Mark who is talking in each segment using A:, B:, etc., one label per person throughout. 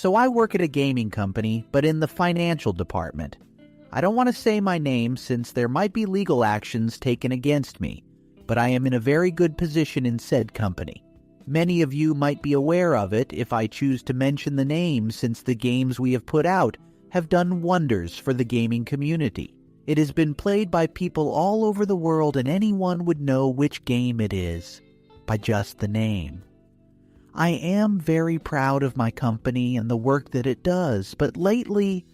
A: So I work at a gaming company, but in the financial department. I don't want to say my name since there might be legal actions taken against me, but I am in a very good position in said company. Many of you might be aware of it if I choose to mention the name, since the games we have put out have done wonders for the gaming community. It has been played by people all over the world, and anyone would know which game it is by just the name. I am very proud of my company and the work that it does, but lately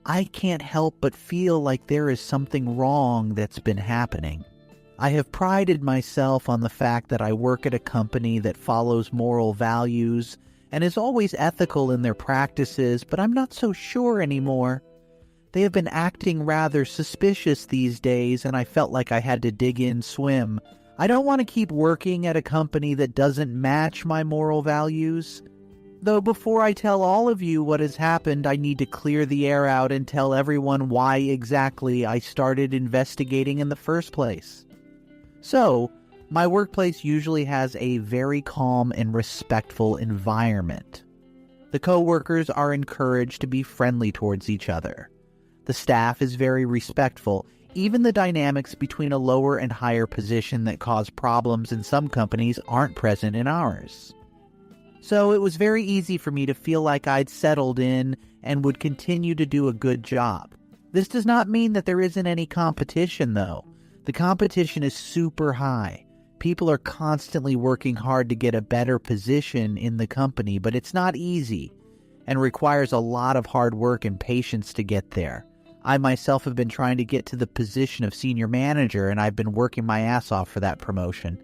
A: I can't help but feel like there is something wrong that's been happening. I have prided myself on the fact that I work at a company that follows moral values and is always ethical in their practices, but I'm not so sure anymore. They have been acting rather suspicious these days, and I felt like I had to dig in swim. I don't want to keep working at a company that doesn't match my moral values. Though before I tell all of you what has happened, I need to clear the air out and tell everyone why exactly I started investigating in the first place. So, my workplace usually has a very calm and respectful environment. The co-workers are encouraged to be friendly towards each other. The staff is very respectful. Even the dynamics between a lower and higher position that cause problems in some companies aren't present in ours. So it was very easy for me to feel like I'd settled in and would continue to do a good job. This does not mean that there isn't any competition, though. The competition is super high. People are constantly working hard to get a better position in the company, but it's not easy and requires a lot of hard work and patience to get there. I myself have been trying to get to the position of senior manager, and I've been working my ass off for that promotion.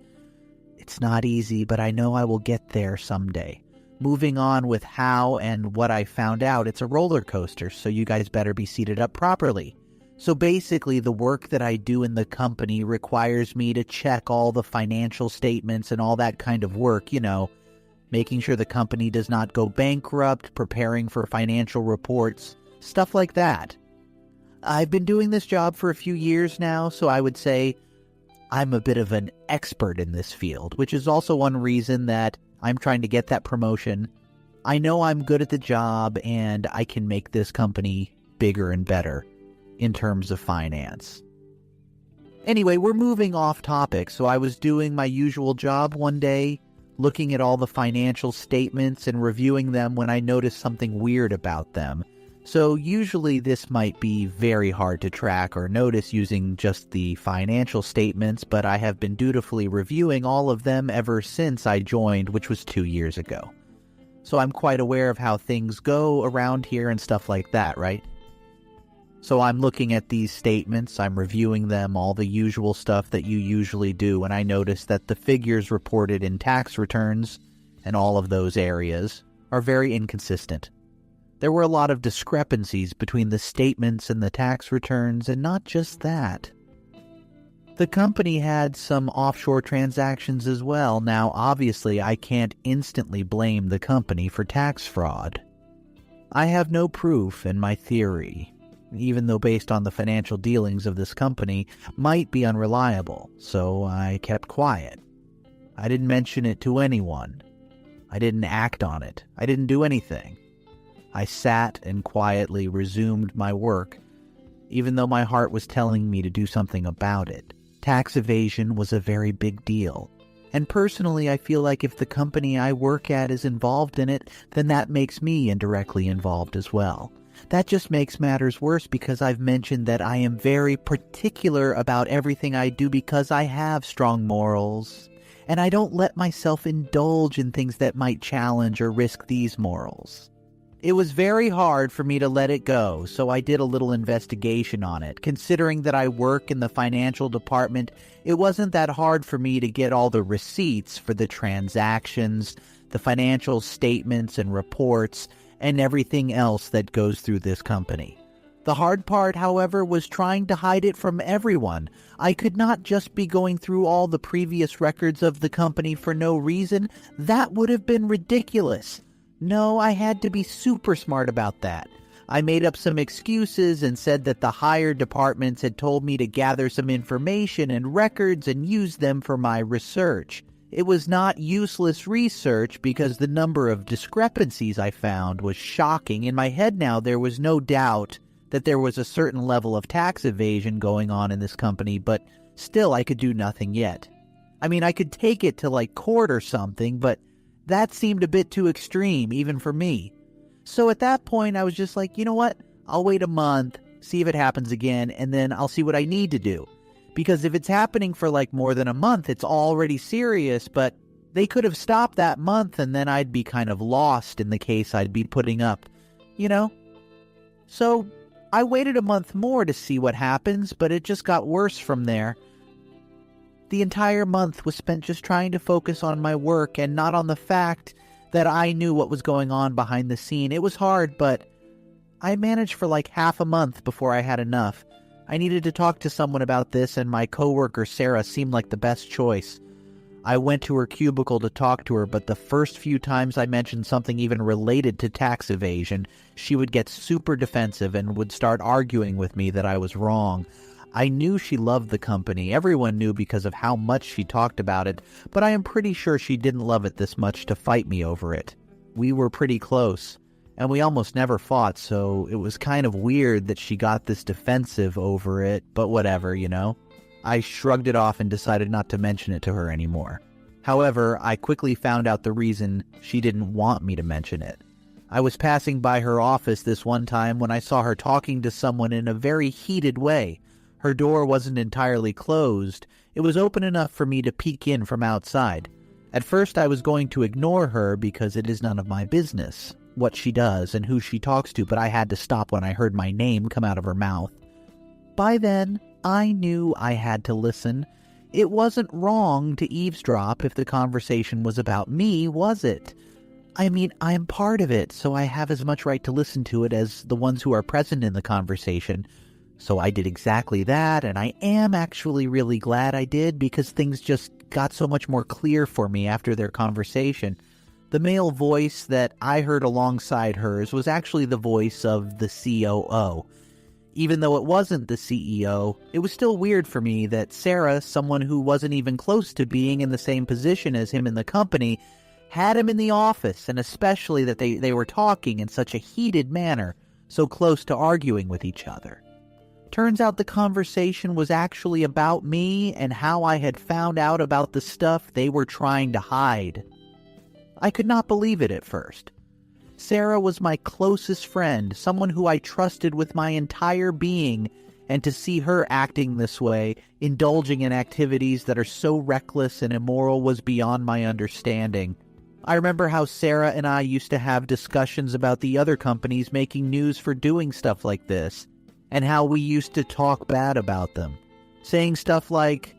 A: It's not easy, but I know I will get there someday. Moving on with how and what I found out, it's a roller coaster, so you guys better be seated up properly. So basically, the work that I do in the company requires me to check all the financial statements and all that kind of work, making sure the company does not go bankrupt, preparing for financial reports, stuff like that. I've been doing this job for a few years now, so I would say I'm a bit of an expert in this field, which is also one reason that I'm trying to get that promotion. I know I'm good at the job, and I can make this company bigger and better in terms of finance. Anyway, we're moving off topic, so I was doing my usual job one day, looking at all the financial statements and reviewing them when I noticed something weird about them. So usually this might be very hard to track or notice using just the financial statements, but I have been dutifully reviewing all of them ever since I joined, which was 2 years ago. So I'm quite aware of how things go around here and stuff like that, right? So I'm looking at these statements, I'm reviewing them, all the usual stuff that you usually do, and I notice that the figures reported in tax returns and all of those areas are very inconsistent. There were a lot of discrepancies between the statements and the tax returns, and not just that. The company had some offshore transactions as well. Now, obviously, I can't instantly blame the company for tax fraud. I have no proof, and my theory, even though based on the financial dealings of this company, might be unreliable, so I kept quiet. I didn't mention it to anyone. I didn't act on it. I didn't do anything. I sat and quietly resumed my work, even though my heart was telling me to do something about it. Tax evasion was a very big deal. And personally, I feel like if the company I work at is involved in it, then that makes me indirectly involved as well. That just makes matters worse because I've mentioned that I am very particular about everything I do because I have strong morals. And I don't let myself indulge in things that might challenge or risk these morals. It was very hard for me to let it go, so I did a little investigation on it. Considering that I work in the financial department, it wasn't that hard for me to get all the receipts for the transactions, the financial statements and reports, and everything else that goes through this company. The hard part, however, was trying to hide it from everyone. I could not just be going through all the previous records of the company for no reason. That would have been ridiculous. No, I had to be super smart about that. I made up some excuses and said that the higher departments had told me to gather some information and records and use them for my research. It was not useless research because the number of discrepancies I found was shocking. In my head now, there was no doubt that there was a certain level of tax evasion going on in this company, but still I could do nothing yet. I mean, I could take it to like court or something, but that seemed a bit too extreme, even for me. So at that point, I was just like, you know what? I'll wait a month, see if it happens again, and then I'll see what I need to do. Because if it's happening for like more than a month, it's already serious, but they could have stopped that month and then I'd be kind of lost in the case I'd be putting up, you know? So I waited a month more to see what happens, but it just got worse from there. The entire month was spent just trying to focus on my work and not on the fact that I knew what was going on behind the scene. It was hard, but I managed for like half a month before I had enough. I needed to talk to someone about this, and my coworker Sarah seemed like the best choice. I went to her cubicle to talk to her, but the first few times I mentioned something even related to tax evasion, she would get super defensive and would start arguing with me that I was wrong. I knew she loved the company. Everyone knew because of how much she talked about it, but I am pretty sure she didn't love it this much to fight me over it. We were pretty close, and we almost never fought, so it was kind of weird that she got this defensive over it, but whatever, you know? I shrugged it off and decided not to mention it to her anymore. However, I quickly found out the reason she didn't want me to mention it. I was passing by her office this one time when I saw her talking to someone in a very heated way. Her door wasn't entirely closed. It was open enough for me to peek in from outside. At first I was going to ignore her because it is none of my business what she does and who she talks to, but I had to stop when I heard my name come out of her mouth. By then, I knew I had to listen. It wasn't wrong to eavesdrop if the conversation was about me, was it? I mean, I am part of it, so I have as much right to listen to it as the ones who are present in the conversation. So I did exactly that, and I am actually really glad I did because things just got so much more clear for me after their conversation. The male voice that I heard alongside hers was actually the voice of the COO. Even though it wasn't the CEO, it was still weird for me that Sarah, someone who wasn't even close to being in the same position as him in the company, had him in the office, and especially that they were talking in such a heated manner, so close to arguing with each other. Turns out the conversation was actually about me and how I had found out about the stuff they were trying to hide. I could not believe it at first. Sarah was my closest friend, someone who I trusted with my entire being, and to see her acting this way, indulging in activities that are so reckless and immoral was beyond my understanding. I remember how Sarah and I used to have discussions about the other companies making news for doing stuff like this, and how we used to talk bad about them, saying stuff like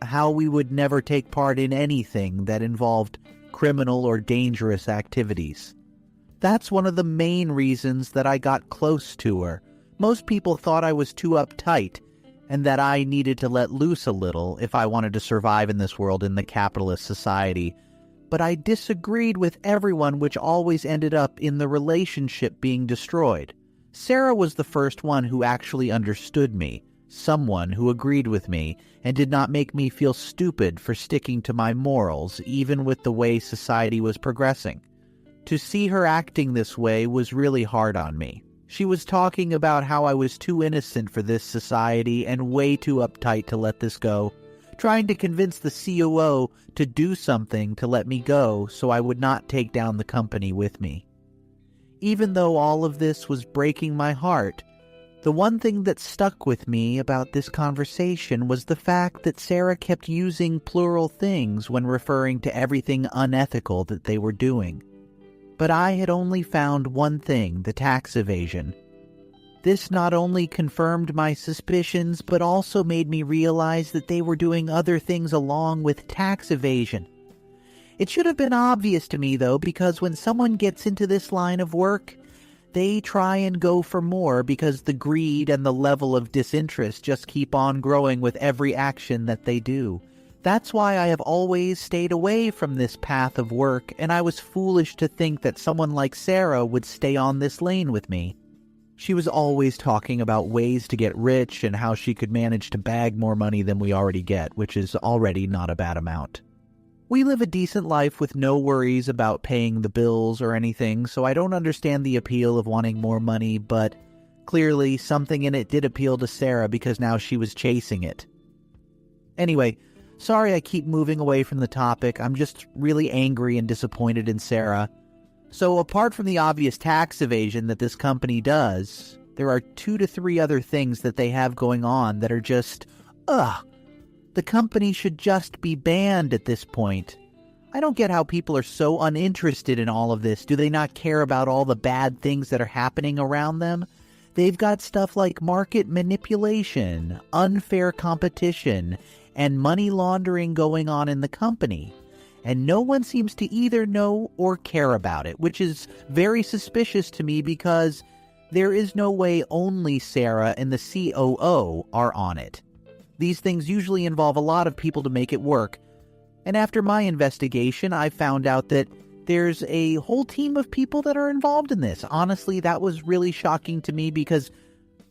A: how we would never take part in anything that involved criminal or dangerous activities. That's one of the main reasons that I got close to her. Most people thought I was too uptight, and that I needed to let loose a little if I wanted to survive in this world in the capitalist society. But I disagreed with everyone, which always ended up in the relationship being destroyed. Sarah was the first one who actually understood me, someone who agreed with me, and did not make me feel stupid for sticking to my morals, even with the way society was progressing. To see her acting this way was really hard on me. She was talking about how I was too innocent for this society and way too uptight to let this go, trying to convince the COO to do something to let me go so I would not take down the company with me. Even though all of this was breaking my heart, the one thing that stuck with me about this conversation was the fact that Sarah kept using plural things when referring to everything unethical that they were doing. But I had only found one thing, the tax evasion. This not only confirmed my suspicions, but also made me realize that they were doing other things along with tax evasion. It should have been obvious to me, though, because when someone gets into this line of work, they try and go for more because the greed and the level of disinterest just keep on growing with every action that they do. That's why I have always stayed away from this path of work, and I was foolish to think that someone like Sarah would stay on this lane with me. She was always talking about ways to get rich and how she could manage to bag more money than we already get, which is already not a bad amount. We live a decent life with no worries about paying the bills or anything, so I don't understand the appeal of wanting more money, but clearly something in it did appeal to Sarah because now she was chasing it. Anyway, sorry I keep moving away from the topic. I'm just really angry and disappointed in Sarah. So apart from the obvious tax evasion that this company does, there are 2 to 3 other things that they have going on that are just, the company should just be banned at this point. I don't get how people are so uninterested in all of this. Do they not care about all the bad things that are happening around them? They've got stuff like market manipulation, unfair competition, and money laundering going on in the company. And no one seems to either know or care about it, which is very suspicious to me because there is no way only Sarah and the COO are on it. These things usually involve a lot of people to make it work. And after my investigation, I found out that there's a whole team of people that are involved in this. Honestly, that was really shocking to me because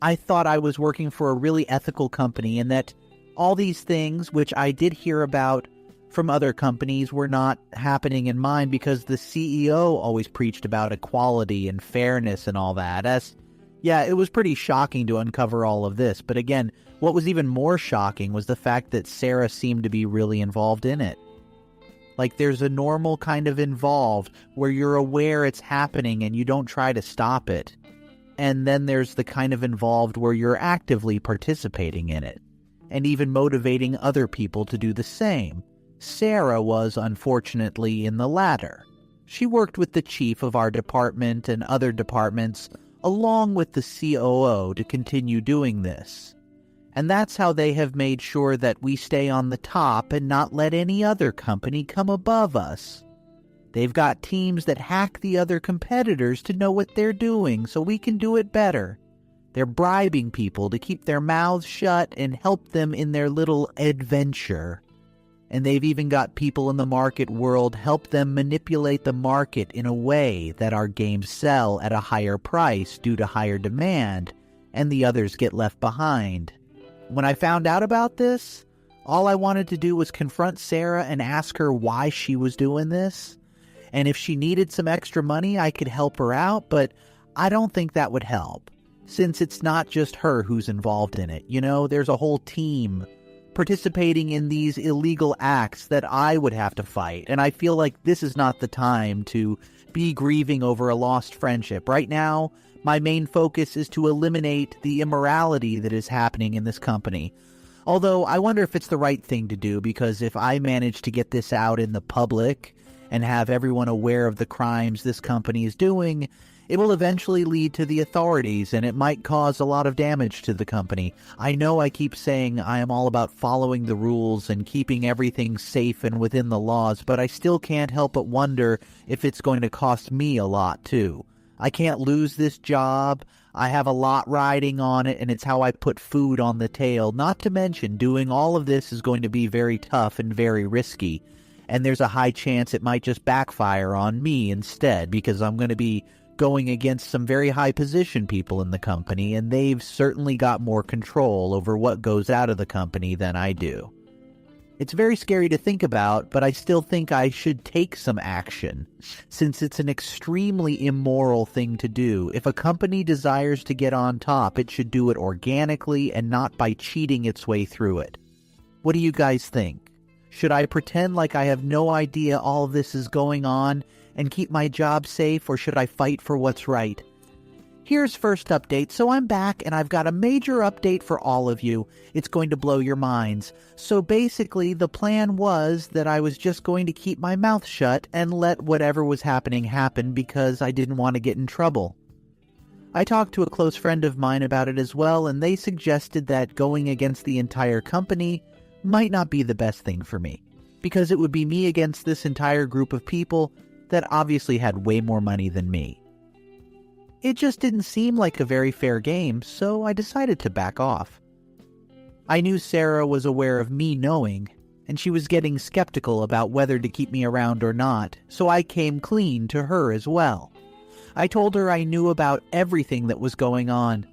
A: I thought I was working for a really ethical company and that all these things, which I did hear about from other companies, were not happening in mine because the CEO always preached about equality and fairness and all that. Yeah, it was pretty shocking to uncover all of this. But again, what was even more shocking was the fact that Sarah seemed to be really involved in it. Like, there's a normal kind of involved where you're aware it's happening and you don't try to stop it. And then there's the kind of involved where you're actively participating in it and even motivating other people to do the same. Sarah was, unfortunately, in the latter. She worked with the chief of our department and other departments, along with the COO, to continue doing this. And that's how they have made sure that we stay on the top and not let any other company come above us. They've got teams that hack the other competitors to know what they're doing so we can do it better. They're bribing people to keep their mouths shut and help them in their little adventure. And they've even got people in the market world help them manipulate the market in a way that our games sell at a higher price due to higher demand, and the others get left behind. When I found out about this, all I wanted to do was confront Sarah and ask her why she was doing this. And if she needed some extra money, I could help her out, but I don't think that would help, since it's not just her who's involved in it. You know, there's a whole team participating in these illegal acts that I would have to fight. And I feel like this is not the time to be grieving over a lost friendship. Right now, my main focus is to eliminate the immorality that is happening in this company. Although I wonder if it's the right thing to do, because if I manage to get this out in the public and have everyone aware of the crimes this company is doing, it will eventually lead to the authorities, and it might cause a lot of damage to the company. I know I keep saying I am all about following the rules and keeping everything safe and within the laws, but I still can't help but wonder if it's going to cost me a lot, too. I can't lose this job. I have a lot riding on it, and it's how I put food on the table. Not to mention, doing all of this is going to be very tough and very risky, and there's a high chance it might just backfire on me instead, because I'm going to be going against some very high position people in the company, and they've certainly got more control over what goes out of the company than I do. It's very scary to think about, but I still think I should take some action, since it's an extremely immoral thing to do. If a company desires to get on top, it should do it organically and not by cheating its way through it. What do you guys think? Should I pretend like I have no idea all of this is going on and keep my job safe, or should I fight for what's right? Here's first update. So I'm back, and I've got a major update for all of you. It's going to blow your minds. So basically, the plan was that I was just going to keep my mouth shut and let whatever was happening happen because I didn't want to get in trouble. I talked to a close friend of mine about it as well, and they suggested that going against the entire company might not be the best thing for me, because it would be me against this entire group of people that obviously had way more money than me. It just didn't seem like a very fair game, so I decided to back off. I knew Sarah was aware of me knowing, and she was getting skeptical about whether to keep me around or not, so I came clean to her as well. I told her I knew about everything that was going on,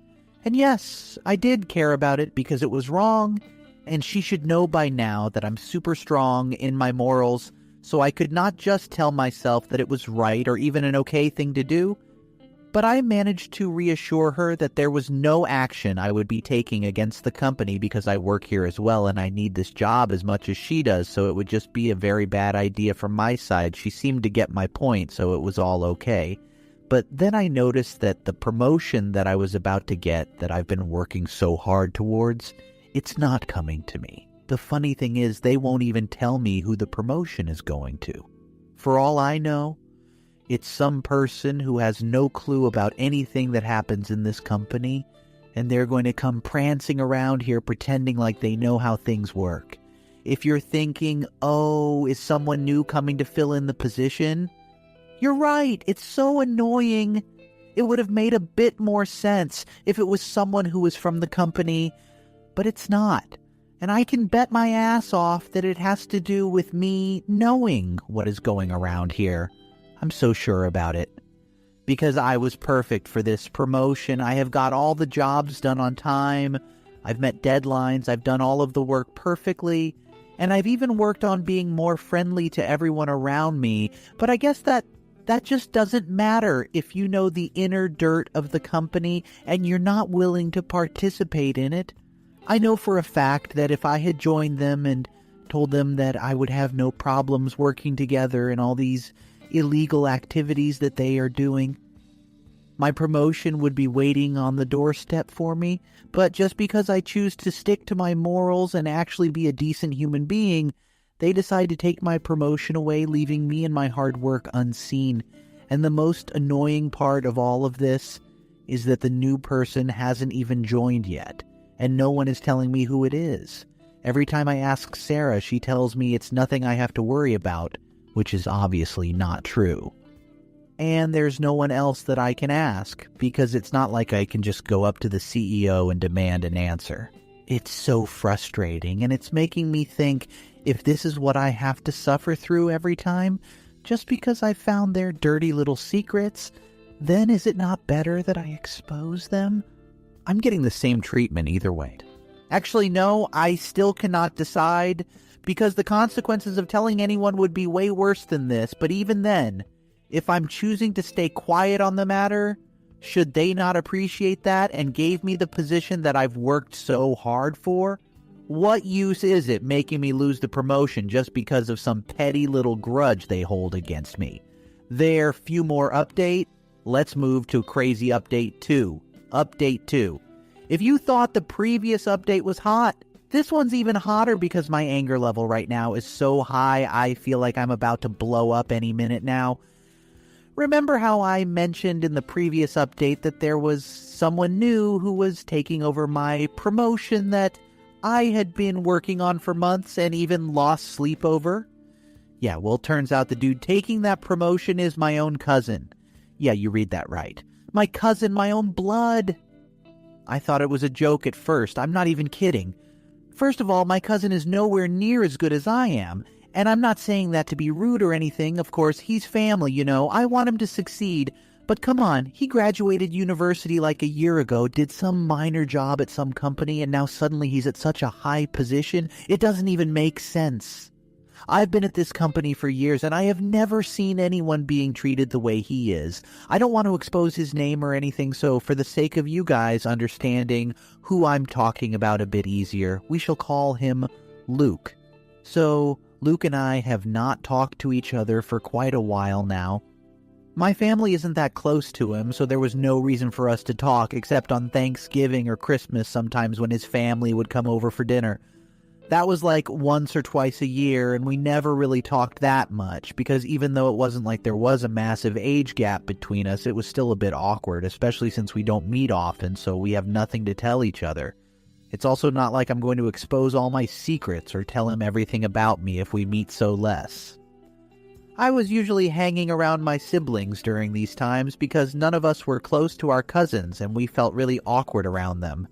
A: and yes, I did care about it because it was wrong, and she should know by now that I'm super strong in my morals, so I could not just tell myself that it was right or even an okay thing to do, but I managed to reassure her that there was no action I would be taking against the company because I work here as well and I need this job as much as she does, so it would just be a very bad idea from my side. She seemed to get my point, so it was all okay. But then I noticed that the promotion that I was about to get, that I've been working so hard towards, it's not coming to me. The funny thing is, they won't even tell me who the promotion is going to. For all I know, it's some person who has no clue about anything that happens in this company, and they're going to come prancing around here pretending like they know how things work. If you're thinking, oh, is someone new coming to fill in the position? You're right, it's so annoying. It would have made a bit more sense if it was someone who was from the company, but it's not. And I can bet my ass off that it has to do with me knowing what is going around here. I'm so sure about it. Because I was perfect for this promotion. I have got all the jobs done on time. I've met deadlines. I've done all of the work perfectly. And I've even worked on being more friendly to everyone around me. But I guess that just doesn't matter if you know the inner dirt of the company and you're not willing to participate in it. I know for a fact that if I had joined them and told them that I would have no problems working together and all these illegal activities that they are doing, my promotion would be waiting on the doorstep for me. But just because I choose to stick to my morals and actually be a decent human being, they decide to take my promotion away, leaving me and my hard work unseen. And the most annoying part of all of this is that the new person hasn't even joined yet, and no one is telling me who it is. Every time I ask Sarah, she tells me it's nothing I have to worry about, which is obviously not true. And there's no one else that I can ask, because it's not like I can just go up to the CEO and demand an answer. It's so frustrating, and it's making me think, if this is what I have to suffer through every time, just because I found their dirty little secrets, then is it not better that I expose them? I'm getting the same treatment either way. Actually, no, I still cannot decide, because the consequences of telling anyone would be way worse than this. But even then, if I'm choosing to stay quiet on the matter, should they not appreciate that and gave me the position that I've worked so hard for? What use is it making me lose the promotion just because of some petty little grudge they hold against me? There, few more update. Let's move to crazy update 2. Update 2. If you thought the previous update was hot, this one's even hotter because my anger level right now is so high I feel like I'm about to blow up any minute now. Remember how I mentioned in the previous update that there was someone new who was taking over my promotion that I had been working on for months and even lost sleep over? Yeah, well, turns out the dude taking that promotion is my own cousin. Yeah, you read that right. My cousin, my own blood. I thought it was a joke at first. I'm not even kidding. First of all, my cousin is nowhere near as good as I am, and I'm not saying that to be rude or anything. Of course, he's family, you know. I want him to succeed. But come on, he graduated university like a year ago, did some minor job at some company, and now suddenly he's at such a high position. It doesn't even make sense. I've been at this company for years, and I have never seen anyone being treated the way he is. I don't want to expose his name or anything, so for the sake of you guys understanding who I'm talking about a bit easier, we shall call him Luke. So, Luke and I have not talked to each other for quite a while now. My family isn't that close to him, so there was no reason for us to talk except on Thanksgiving or Christmas sometimes when his family would come over for dinner. That was like once or twice a year, and we never really talked that much, because even though it wasn't like there was a massive age gap between us, it was still a bit awkward, especially since we don't meet often, so we have nothing to tell each other. It's also not like I'm going to expose all my secrets or tell him everything about me if we meet so less. I was usually hanging around my siblings during these times because none of us were close to our cousins, and we felt really awkward around them.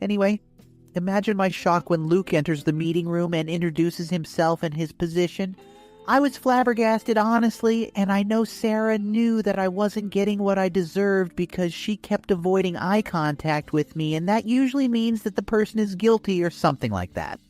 A: Anyway, imagine my shock when Luke enters the meeting room and introduces himself and his position. I was flabbergasted, honestly, and I know Sarah knew that I wasn't getting what I deserved because she kept avoiding eye contact with me, and that usually means that the person is guilty or something like that.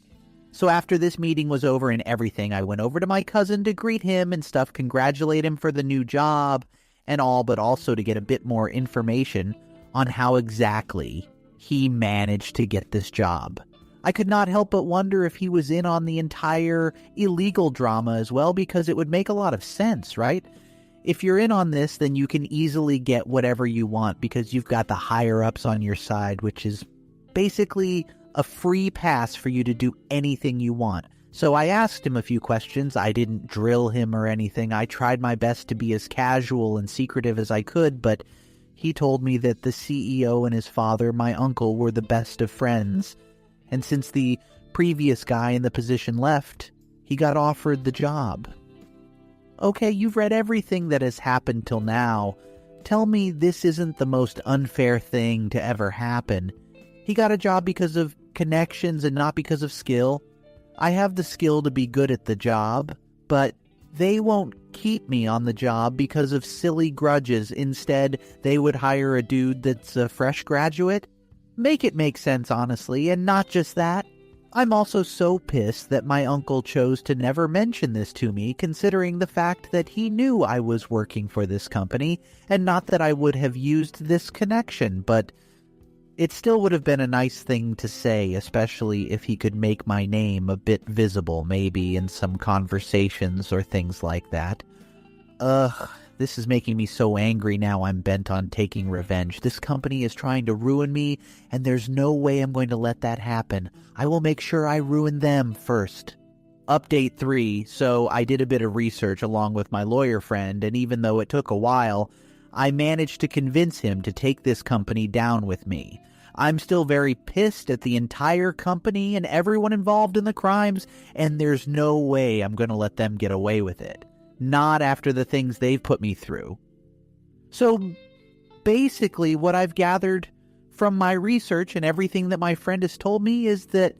A: So after this meeting was over and everything, I went over to my cousin to greet him and stuff, congratulate him for the new job and all, but also to get a bit more information on how exactly he managed to get this job. I could not help but wonder if he was in on the entire illegal drama as well, because it would make a lot of sense, right? If you're in on this, then you can easily get whatever you want because you've got the higher-ups on your side, which is basically a free pass for you to do anything you want. So I asked him a few questions. I didn't drill him or anything. I tried my best to be as casual and secretive as I could, but he told me that the CEO and his father, my uncle, were the best of friends. And since the previous guy in the position left, he got offered the job. Okay, you've read everything that has happened till now. Tell me this isn't the most unfair thing to ever happen. He got a job because of connections and not because of skill. I have the skill to be good at the job, but they won't keep me on the job because of silly grudges. Instead, they would hire a dude that's a fresh graduate. Make it make sense, honestly, and not just that. I'm also so pissed that my uncle chose to never mention this to me, considering the fact that he knew I was working for this company, and not that I would have used this connection, but it still would have been a nice thing to say, especially if he could make my name a bit visible, maybe in some conversations or things like that. This is making me so angry now. I'm bent on taking revenge. This company is trying to ruin me, and there's no way I'm going to let that happen. I will make sure I ruin them first. Update 3. So I did a bit of research along with my lawyer friend, and even though it took a while, I managed to convince him to take this company down with me. I'm still very pissed at the entire company and everyone involved in the crimes, and there's no way I'm going to let them get away with it. Not after the things they've put me through. So basically what I've gathered from my research and everything that my friend has told me is that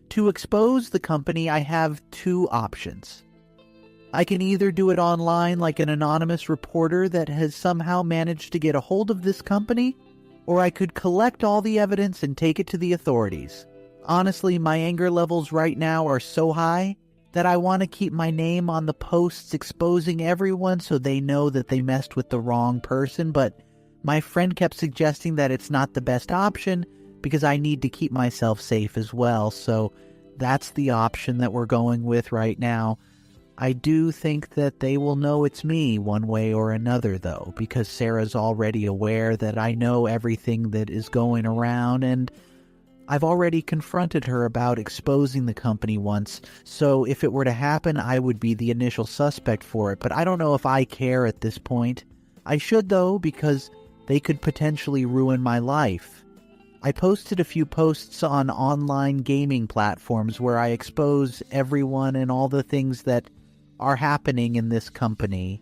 A: to expose the company, I have 2 options. I can either do it online like an anonymous reporter that has somehow managed to get a hold of this company, or I could collect all the evidence and take it to the authorities. Honestly, my anger levels right now are so high that I want to keep my name on the posts exposing everyone so they know that they messed with the wrong person, but my friend kept suggesting that it's not the best option because I need to keep myself safe as well, so that's the option that we're going with right now. I do think that they will know it's me one way or another, though, because Sarah's already aware that I know everything that is going around, and I've already confronted her about exposing the company once, so if it were to happen, I would be the initial suspect for it, but I don't know if I care at this point. I should, though, because they could potentially ruin my life. I posted a few posts on online gaming platforms where I expose everyone and all the things that are happening in this company.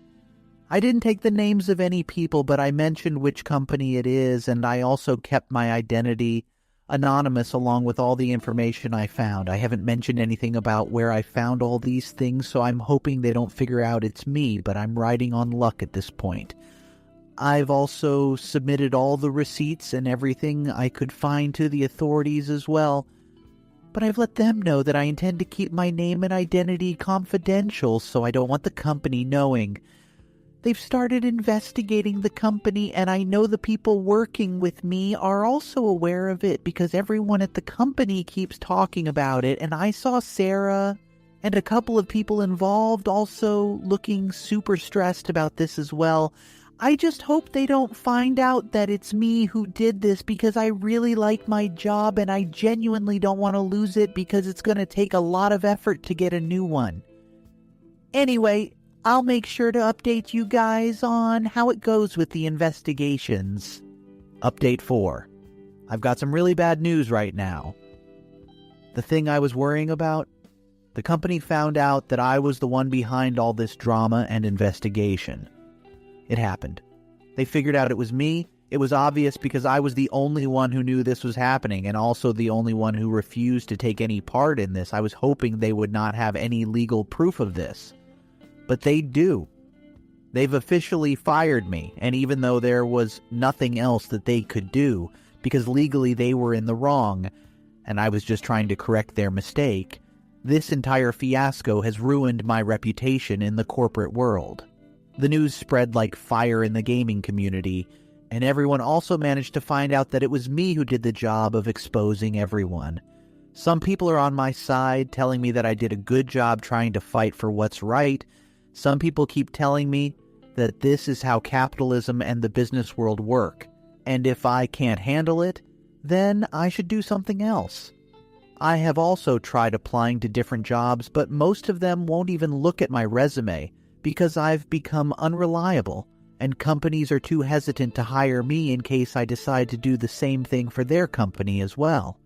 A: I didn't take the names of any people, but I mentioned which company it is, and I also kept my identity anonymous along with all the information I found. I haven't mentioned anything about where I found all these things, so I'm hoping they don't figure out it's me, but I'm riding on luck at this point. I've also submitted all the receipts and everything I could find to the authorities as well, but I've let them know that I intend to keep my name and identity confidential, so I don't want the company knowing. They've started investigating the company, and I know the people working with me are also aware of it because everyone at the company keeps talking about it, and I saw Sarah and a couple of people involved also looking super stressed about this as well. I just hope they don't find out that it's me who did this because I really like my job and I genuinely don't want to lose it because it's going to take a lot of effort to get a new one. Anyway, I'll make sure to update you guys on how it goes with the investigations. Update 4. I've got some really bad news right now. The thing I was worrying about? The company found out that I was the one behind all this drama and investigation. It happened. They figured out it was me. It was obvious because I was the only one who knew this was happening and also the only one who refused to take any part in this. I was hoping they would not have any legal proof of this. But they do. They've officially fired me, and even though there was nothing else that they could do, because legally they were in the wrong, and I was just trying to correct their mistake, This entire fiasco has ruined my reputation in the corporate world. The news spread like fire in the gaming community, and everyone also managed to find out that it was me who did the job of exposing everyone. Some people are on my side, telling me that I did a good job trying to fight for what's right. Some people keep telling me that this is how capitalism and the business world work, and if I can't handle it, then I should do something else. I have also tried applying to different jobs, but most of them won't even look at my resume because I've become unreliable, and companies are too hesitant to hire me in case I decide to do the same thing for their company as well.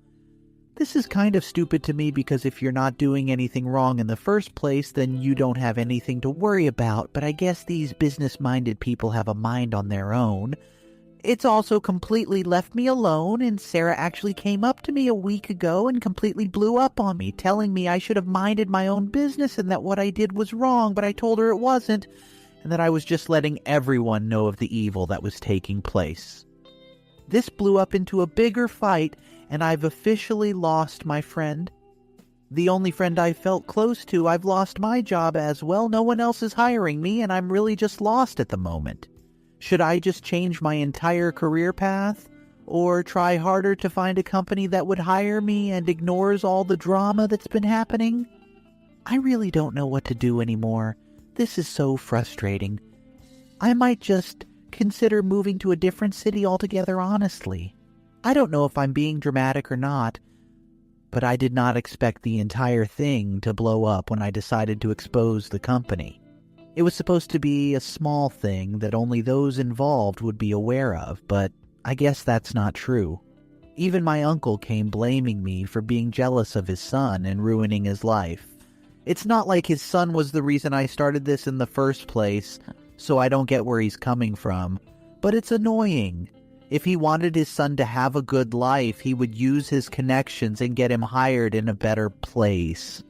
A: This is kind of stupid to me because if you're not doing anything wrong in the first place, then you don't have anything to worry about, but I guess these business-minded people have a mind on their own. It's also completely left me alone, and Sarah actually came up to me a week ago and completely blew up on me, telling me I should have minded my own business and that what I did was wrong, but I told her it wasn't, and that I was just letting everyone know of the evil that was taking place. This blew up into a bigger fight, and I've officially lost my friend. The only friend I felt close to, I've lost my job as well. No one else is hiring me, and I'm really just lost at the moment. Should I just change my entire career path? Or try harder to find a company that would hire me and ignores all the drama that's been happening? I really don't know what to do anymore. This is so frustrating. I might just consider moving to a different city altogether, honestly. I don't know if I'm being dramatic or not, but I did not expect the entire thing to blow up when I decided to expose the company. It was supposed to be a small thing that only those involved would be aware of, but I guess that's not true. Even my uncle came blaming me for being jealous of his son and ruining his life. It's not like his son was the reason I started this in the first place, so I don't get where he's coming from, but it's annoying. If he wanted his son to have a good life, he would use his connections and get him hired in a better place.